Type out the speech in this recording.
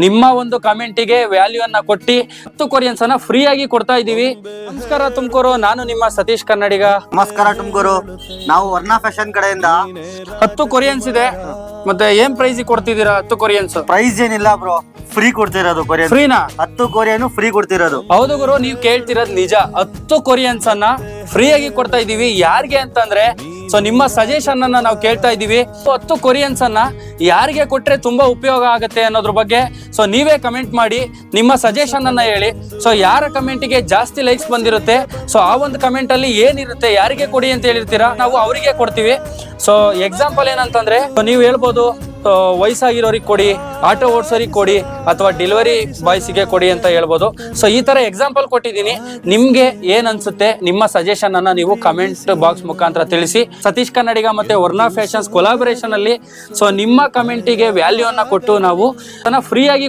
ನಿಮ್ಮ ಒಂದು ಕಮೆಂಟಿಗೆ ವ್ಯಾಲ್ಯೂ ಅನ್ನ ಕೊಟ್ಟಿ 10 ಕೊರಿಯನ್ಸ್ ಅನ್ನ ಫ್ರೀ ಆಗಿ ಕೊಡ್ತಾ ಇದೀವಿ. ನಮಸ್ಕಾರ ತುಮಕೂರು, ನಾನು ನಿಮ್ಮ ಸತೀಶ್ ಕನ್ನಡಿಗ. ನಮಸ್ಕಾರ ತುಮಕೂರು, ನಾವು ವರ್ಣ ಫ್ಯಾಷನ್ ಕಡೆಯಿಂದ 10 ಕೊರಿಯನ್ಸ್ ಇದೆ. ಮತ್ತೆ ಏನ್ ಪ್ರೈಸ್ ಕೊಡ್ತಿದ್ದೀರಾ? 10 ಕೊರಿಯನ್ಸ್ ಪ್ರೈಸ್ ಏನಿಲ್ಲ ಬ್ರೋ, ಫ್ರೀ ಕೊಡ್ತಿರೋದು. ಕೊರಿಯನ್ ಫ್ರೀನಾ? 10 ಕೊರಿಯನ್ ಫ್ರೀ ಕೊಡ್ತಿರೋದು. ಹೌದು ಗುರು, ನೀವು ಕೇಳ್ತಿರೋದು ನಿಜ. 10 ಕೊರಿಯನ್ಸ್ ಅನ್ನ ಫ್ರೀ ಆಗಿ ಕೊಡ್ತಾ ಇದೀವಿ. ಯಾರಿಗೆ ಅಂತಂದ್ರೆ, ಸೊ ನಿಮ್ಮ ಸಜೆಷನ್ ಅನ್ನ ನಾವು ಕೇಳ್ತಾ ಇದೀವಿ. 10 ಕೊರಿಯನ್ಸ್ ಅನ್ನ ಯಾರಿಗೆ ಕೊಟ್ರೆ ತುಂಬಾ ಉಪಯೋಗ ಆಗುತ್ತೆ ಅನ್ನೋದ್ರ ಬಗ್ಗೆ ಸೊ ನೀವೇ ಕಮೆಂಟ್ ಮಾಡಿ, ನಿಮ್ಮ ಸಜೆಷನ್ ಅನ್ನ ಹೇಳಿ. ಸೊ ಯಾರ ಕಮೆಂಟಿಗೆ ಜಾಸ್ತಿ ಲೈಕ್ಸ್ ಬಂದಿರುತ್ತೆ, ಸೊ ಆ ಒಂದು ಕಮೆಂಟ್ ಅಲ್ಲಿ ಏನಿರುತ್ತೆ, ಯಾರಿಗೆ ಕೊಡಿ ಅಂತ ಹೇಳಿರ್ತೀರಾ, ನಾವು ಅವರಿಗೆ ಕೊಡ್ತೀವಿ. ಸೊ ಎಕ್ಸಾಂಪಲ್ ಏನಂತಂದ್ರೆ, ನೀವು ಹೇಳ್ಬೋದು ವಯಸ್ಸಾಗಿರೋರಿಗೆ ಕೊಡಿ, ಆಟೋ ಓಡಿಸೋರಿಗೆ ಕೊಡಿ, ಅಥವಾ ಡೆಲಿವರಿ ಬಾಯ್ಸ್ಗೆ ಕೊಡಿ ಅಂತ ಹೇಳ್ಬೋದು. ಸೊ ಈ ತರ ಎಕ್ಸಾಂಪಲ್ ಕೊಟ್ಟಿದ್ದೀನಿ. ನಿಮ್ಗೆ ಏನ್ ಅನ್ಸುತ್ತೆ, ನಿಮ್ಮ ಸಜೆಷನ್ ಅನ್ನ ನೀವು ಕಮೆಂಟ್ ಬಾಕ್ಸ್ ಮುಖಾಂತರ ತಿಳಿಸಿ. ಸತೀಶ್ ಕನ್ನಡಿಗ ಮತ್ತೆ ವರ್ಣ ಫ್ಯಾಷನ್ಸ್ ಕೊಲಾಬರೇಷನ್ ಅಲ್ಲಿ ಸೊ ನಿಮ್ಮ ಕಮೆಂಟಿಗೆ ವ್ಯಾಲ್ಯೂ ಅನ್ನ ಕೊಟ್ಟು ನಾವು ಫ್ರೀ ಆಗಿ